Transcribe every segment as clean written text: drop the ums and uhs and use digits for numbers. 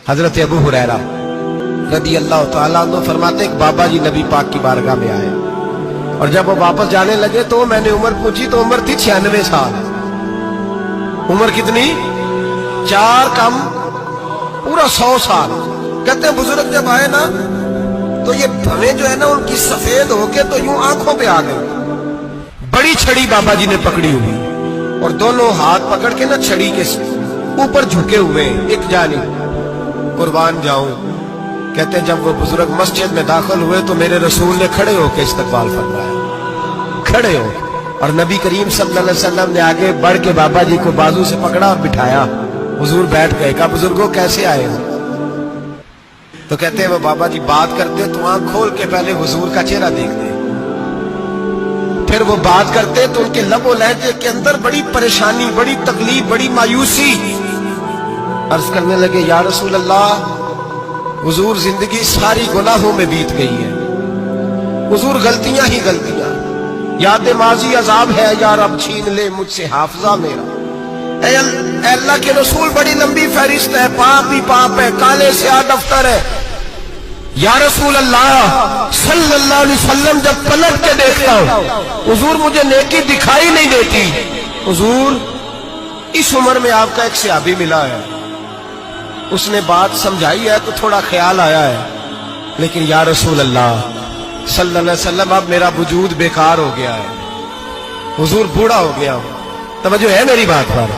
हजरत अबू हुरैरा रदी अल्लाह तआला अन्हु फरमाते एक बाबा जी नबी पाक की बारगाह में आए और जब वो वापस जाने लगे तो मैंने उम्र पूछी तो उम्र थी 96 साल। उम्र कितनी? 4 कम पूरा 100 साल। कहते हैं बुजुर्ग जब आए ना तो ये भवें जो है ना उनकी सफेद होके तो यूं आंखों पे आ गई। बड़ी छड़ी बाबा जी ने पकड़ी हुई और दोनों हाथ पकड़ के ना छड़ी के ऊपर झुके हुए एक जानी कुर्बान जाऊं। कहते हैं जब वो बुजुर्ग मस्जिद में दाखिल हुए तो मेरे रसूल ने खड़े होकर इस्तकबाल फरमाया, खड़े हो। और नबी करीम सल्लल्लाहु अलैहि वसल्लम ने आगे बढ़ के बाबा जी को बाजू से पकड़ा और बिठाया। हुजूर बैठ गए। कहा बुजुर्गों कैसे आए हो? तो कहते हैं वो बाबा जी बात करते तो आंख खोल के पहले हुजूर का चेहरा देखते, फिर वो बात करते तो उनके लबो लहजे के अंदर बड़ी परेशानी, बड़ी तकलीफ, बड़ी मायूसी। अर्ज करने लगे या रसूल अल्लाह, हुजूर जिंदगी सारी गुनाहों में बीत गई है, हुजूर गलतियां ही गलतियां, याद माजी अजाब है, यार अब छीन ले मुझसे हाफजा मेरा। ऐ अल्लाह के रसूल बड़ी लंबी फहरिस्त है, पाप ही पाप है, काले से दफ्तर है। या रसूल अल्लाह सल्लल्लाहु अलैहि वसल्लम जब पलट के देखता हूं हुजूर मुझे नेकी दिखाई नहीं देती। हुजूर इस उम्र में आपका एक सहाबी मिला है, उसने बात समझाई है तो थोड़ा ख्याल आया है, लेकिन या रसूल अल्लाह सल्लल्लाहु अलैहि वसल्लम अब मेरा वजूद बेकार हो गया है, हुजूर बूढ़ा हो गया हूं। तवज्जो है मेरी बात पर?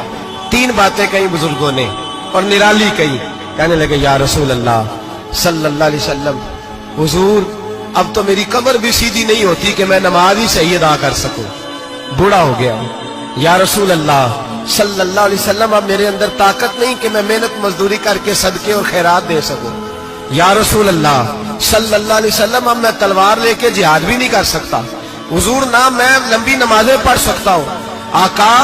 3 बातें कही बुजुर्गों ने और निराली कही। कहने लगे या रसूल अल्लाह सल्लल्लाहु अलैहि वसल्लम, हुजूर अब तो मेरी कमर भी सीधी नहीं होती कि मैं नमाज ही सही अदा कर सकूं, बूढ़ा हो गया हूं। या रसूल अल्लाह सल्लल्लाहु अलैहि वसल्लम अब मेरे अंदर ताकत नहीं कि मैं मेहनत मजदूरी करके सदके और खैरात दे सकूं। या रसूल अल्लाह सल्लल्लाहु अलैहि वसल्लम अब मैं तलवार लेके जिहाद भी नहीं कर सकता। हुजूर ना मैं लंबी नमाजें पढ़ सकता हूं, आका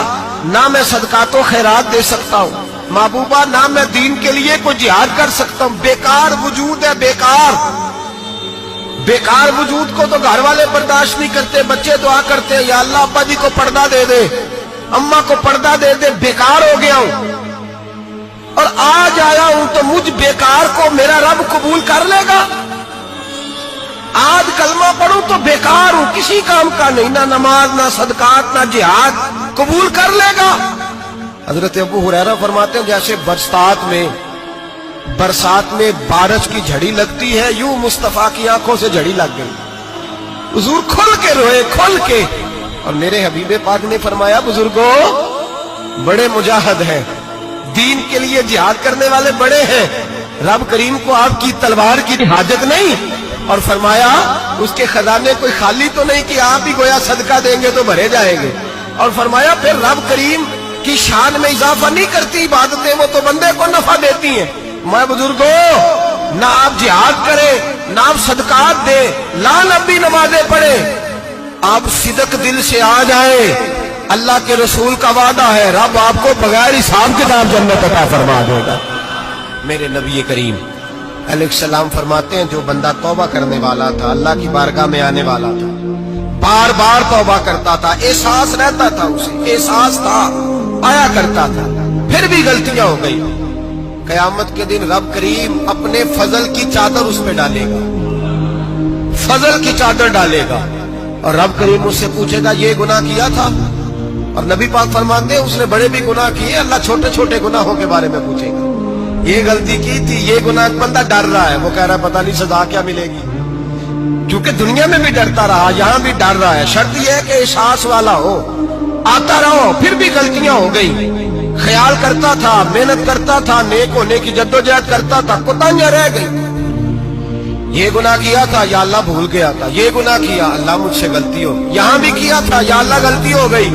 ना मैं सदकातो खैरात दे सकता हूं, महबूबा ना मैं दीन के लिए कोई जिहाद कर सकता हूं। बेकार वजूद है, बेकार बेकार वजूद को तो घर वाले बर्दाश्त नहीं करते, बच्चे दुआ करते हैं या अल्लाह अब्बा जी को पर्दा दे दे, अम्मा को पर्दा दे दे, बेकार हो गया हूं और आज आया हूं तो मुझ बेकार को मेरा रब कबूल कर लेगा। आज कलमा पढ़ूं तो बेकार हूं, किसी काम का नहीं, ना नमाज ना सदकात ना जिहाद, कबूल कर लेगा। हजरत अबू हुरैरा फरमाते हैं जैसे बरसात में बारिश की झड़ी लगती है, यूं मुस्तफा की आंखों से झड़ी लग गई। हुजूर खुल के रोए, खुल के। और मेरे हबीबे पाक ने फरमाया बुजुर्गो बड़े मुजाहिद हैं, दीन के लिए जिहाद करने वाले बड़े हैं, रब करीम को आपकी तलवार की हाजत नहीं। और फरमाया उसके खजाने कोई खाली तो नहीं कि आप ही गोया सदका देंगे तो भरे जाएंगे। और फरमाया फिर रब करीम की शान में इजाफा नहीं करती इबादतें, वो तो बंदे को नफा देती हैं। मैं बुजुर्गो ना आप जिहाद करें ना आप सदकात दे, ला नबी नमाजें पढ़े, आप सिदक दिल से आ जाए, अल्लाह के रसूल का वादा है रब आपको बगैर हिसाब किताब जन्नत अता फरमा देगा। मेरे नबी करीम अलैहिस्सलाम फरमाते हैं जो बंदा तौबा करने वाला था, अल्लाह की बारगाह में आने वाला था, बार बार तौबा करता था, एहसास रहता था, उसे एहसास था, आया करता था, फिर भी गलतियां हो गई, कयामत के दिन रब करीम अपने फजल की चादर उस पे डालेगा, फजल की चादर डालेगा और रब करीम उससे पूछेगा ये गुनाह किया था? और नबी पाक फरमाते हैं उसने बड़े भी गुनाह किए, अल्लाह छोटे छोटे गुनाहों के बारे में पूछेगा। ये गलती की थी, ये गुनाह, बंदा डर रहा है, वो कह रहा है पता नहीं सजा क्या मिलेगी, क्योंकि दुनिया में भी डरता रहा, यहां भी डर रहा है। शर्त यह है कि एहसास वाला हो, आता रहो, फिर भी गलतियां हो गई, ख्याल करता था, मेहनत करता था, नेक होने की जद्दोजहद करता था, कोताहियां रह गई। ये गुनाह किया था या अल्लाह भूल गया था, ये गुनाह किया अल्लाह मुझसे गलती हो, यहां भी किया था या अल्लाह गलती हो गई।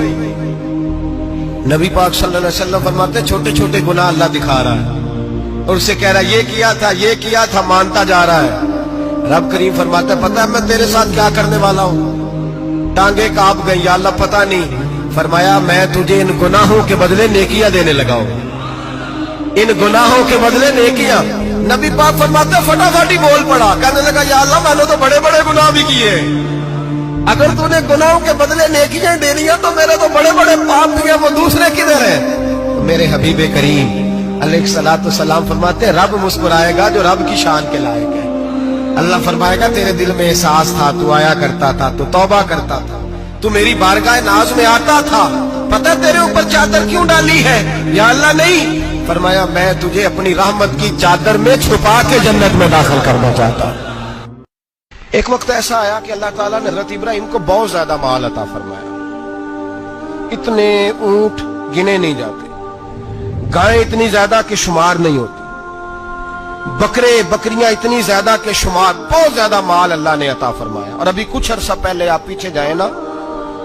नबी पाक सल्लल्लाहु अलैहि वसल्लम फरमाते छोटे छोटे गुनाह अल्लाह दिखा रहा है और उससे कह रहा है ये किया था, मानता जा रहा है। रब करीम फरमाता है पता है मैं तेरे साथ क्या करने वाला हूं? टांगे कांप गई, या अल्लाह पता नहीं। फरमाया मैं तुझे इन गुनाहों के बदले नेकियां देने लगा हूं, इन गुनाहों के बदले नेकियां। नबी पाक फरमाते फटाफट ही बोल पड़ा, कहने लगा या अल्लाह मैंने तो बड़े बड़े गुनाह भी किए, अगर तूने गुनाहों के बदले नेकियां देनी है तो मेरे तो बड़े बड़े पाप किए, वो दूसरे किधर है? तो मेरे हबीबे करीम अलैहिस्सलाम फरमाते हैं रब मुस्कुराएगा जो रब की शान के लायक है। अल्लाह फरमाएगा तेरे दिल में एहसास था, तू आया करता था, तू तौबा करता था, तू मेरी बारगाह नाज में आता था, पता तेरे ऊपर चादर क्यों डाली है? या अल्लाह नहीं, फरमाया मैं तुझे अपनी रहमत की चादर में छुपा के जन्नत में दाखिल करना चाहता हूं। एक वक्त ऐसा आया कि अल्लाह ताला ने हज़रत इब्राहिम को बहुत ज्यादा माल अता फरमाया। इतने ऊंट गिने नहीं जाते, गायें इतनी ज्यादा कि शुमार नहीं होती, बकरे बकरियां इतनी ज्यादा के शुमार, बहुत ज्यादा माल अल्लाह ने अता फरमाया। और अभी कुछ अरसा पहले आप पीछे जाए ना,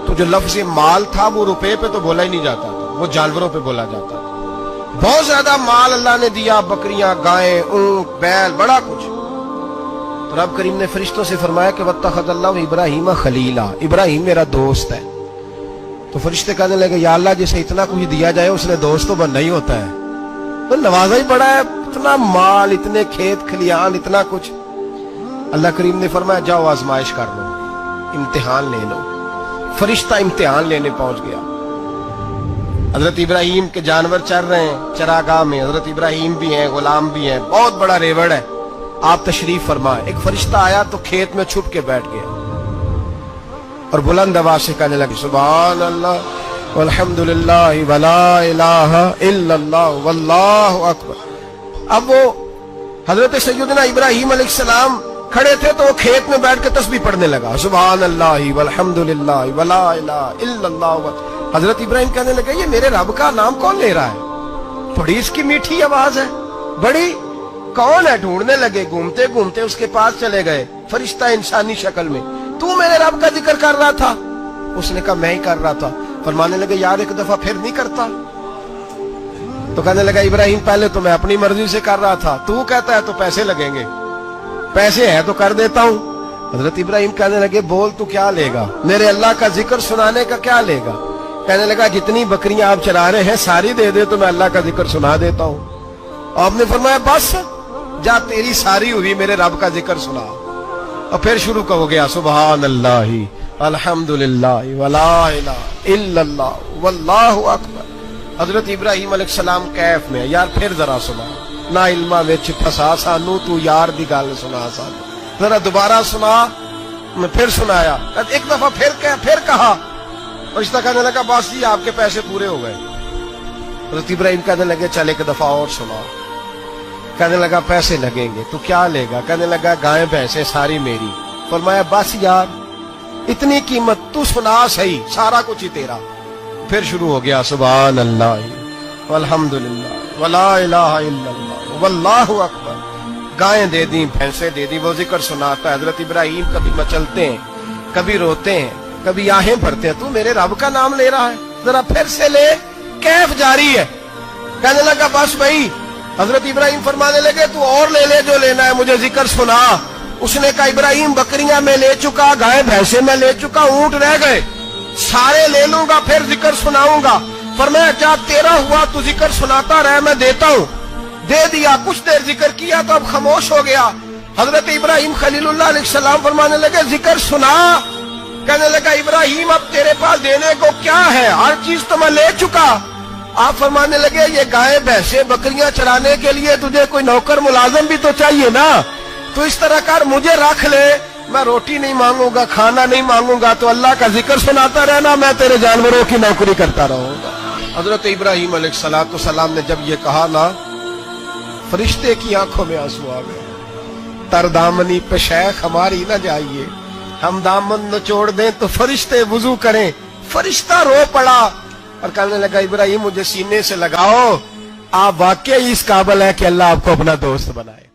तो जो लफ्ज़ माल था वो रुपए पे तो बोला ही नहीं जाता था, वो जानवरों पे बोला जाता था। बहुत ज्यादा माल अल्लाह ने दिया, बकरियां, गायें, ऊंट, बैल, बड़ा कुछ। तो रब करीम ने फरिश्तों से फरमाया कि वत्तखज़ल्लाहु इब्राहीम खलीला, इब्राहिम मेरा दोस्त है। तो फरिश्ते कहने लगे या अल्लाह जिसे इतना कुछ दिया जाए उसने दोस्त तो बनना ही होता है, तो नवाजा ही पड़ा है, इतना माल, इतने खेत खलियान, इतना कुछ। अल्लाह करीम ने फरमाया जाओ आजमाइश कर लो, इम्तिहान ले लो। फरिश्ता इम्तिहान लेने पहुंच गया। हजरत इब्राहिम के जानवर चर रहे हैं चरागाह में, हजरत इब्राहिम भी हैं, गुलाम भी हैं, बहुत बड़ा रेवड़ है। आप तशरीफ फरमाए। एक फरिश्ता आया तो खेत में छुप के बैठ गया और बुलंद आवाज से कहने लगे सुभान अल्लाह वल्हम्दुलिल्लाह वला इलाहा इल्लल्लाह वल्लाहु अकबर। अब वो हजरत सैयदना इब्राहिम अलैहिस्सलाम खड़े थे तो वो खेत में बैठ के तस्बीह पढ़ने लगा, सुभान अल्लाह वल्हम्दुलिल्लाह वला इलाहा इल्लल्लाह। हजरत इब्राहिम कहने लगे ये मेरे रब का नाम कौन ले रहा है? बड़ी इसकी मीठी आवाज है, बड़ी, कौन है? ढूंढने लगे, घूमते घूमते उसके पास चले गए। फरिश्ता इंसानी शक्ल में, तू मेरे रब का जिक्र कर रहा था? उसने कहा मैं ही कर रहा था। फरमाने लगे यार एक दफा फिर नहीं करता? तो कहने लगा इब्राहिम पहले तो मैं अपनी मर्जी से कर रहा था, तू कहता है तो पैसे लगेंगे, पैसे है तो कर देता हूं। हजरत इब्राहिम कहने लगे बोल तू क्या लेगा? मेरे अल्लाह का जिक्र सुनाने का क्या लेगा? कहने लगा जितनी बकरियां आप चला रहे हैं सारी दे दे तो मैं अल्लाह का जिक्र सुना देता हूं। आपने फरमाया बस जा तेरी सारी हुई, मेरे रब का जिक्र सुना। और फिर शुरू हो गया सुभान अल्लाह अल्हम्दुलिल्लाह वला इलाहा इल्लल्लाह वल्लाहु अकबर। हजरत इब्राहिम अलैहिस्सलाम कैफ में, यार फिर जरा सुना, ना इल्मा विच फसा सानू, तू यार दी गल सुना सानू, जरा दोबारा सुना। मैं फिर सुनाया, एक दफा फिर कहा। फरिश्ता कहने लगा बस जी आपके पैसे पूरे हो गए। हजरत इब्राहिम कहने लगे चल एक दफा और सुना। कहने लगा पैसे लगेंगे, तो क्या लेगा? कहने लगा गायें भैंसें सारी मेरी। फरमाया बस यार इतनी कीमत, तू सुना सही, सारा कुछ ही तेरा। फिर शुरू हो गया सुभान अल्लाह वल्हम्दुलिल्लाह वला इलाहा इल्लल्लाह वल्लाहु अकबर। गायें दे दी, भैंसें दे दी, वो जिक्र सुनाता है। हजरत इब्राहिम कभी मचलते हैं, कभी रोते हैं, कभी आहें भरते हैं, तू मेरे रब का नाम ले रहा है, जरा फिर से ले। कैफ जारी है। कहने लगा बस भाई। हजरत इब्राहिम फरमाने लगे तू और ले ले जो लेना है, मुझे जिक्र सुना। उसने कहा इब्राहिम बकरियां मैं ले चुका, गाय भैंसे मैं ले चुका, ऊंट रह गए, सारे ले लूंगा फिर जिक्र सुनाऊंगा। फरमाया क्या तेरा हुआ, तू जिक्र सुनाता रहे, मैं देता हूं। दे दिया, कुछ देर जिक्र किया तो अब खामोश हो गया। हजरत इब्राहिम खलीलुल्लाह अलैहिस्सलाम फरमाने लगे जिक्र सुना। कहने लगा इब्राहिम अब तेरे पास देने को क्या है, हर चीज तो मैं ले चुका। आप फरमाने लगे ये गाय भैंसे बकरियां चराने के लिए तुझे कोई नौकर मुलाजिम भी तो चाहिए ना, तो इस तरह कर मुझे रख ले, मैं रोटी नहीं मांगूंगा, खाना नहीं मांगूंगा, तो अल्लाह का जिक्र सुनाता रहना, मैं तेरे जानवरों की नौकरी करता रहूंगा। हजरत इब्राहिम अलैहिस्सलाम ने जब ये कहा ना, फरिश्ते की आंखों में आंसू आ गए। तरदामनी पे शेख हमारी न जाइए, हम दामन निचोड़ दें तो फरिश्ते वुजू करें। फरिश्ता रो पड़ा और कहने लगा इब्राहिम मुझे सीने से लगाओ, आप वाकई इस काबिल है कि अल्लाह आपको अपना दोस्त बनाए।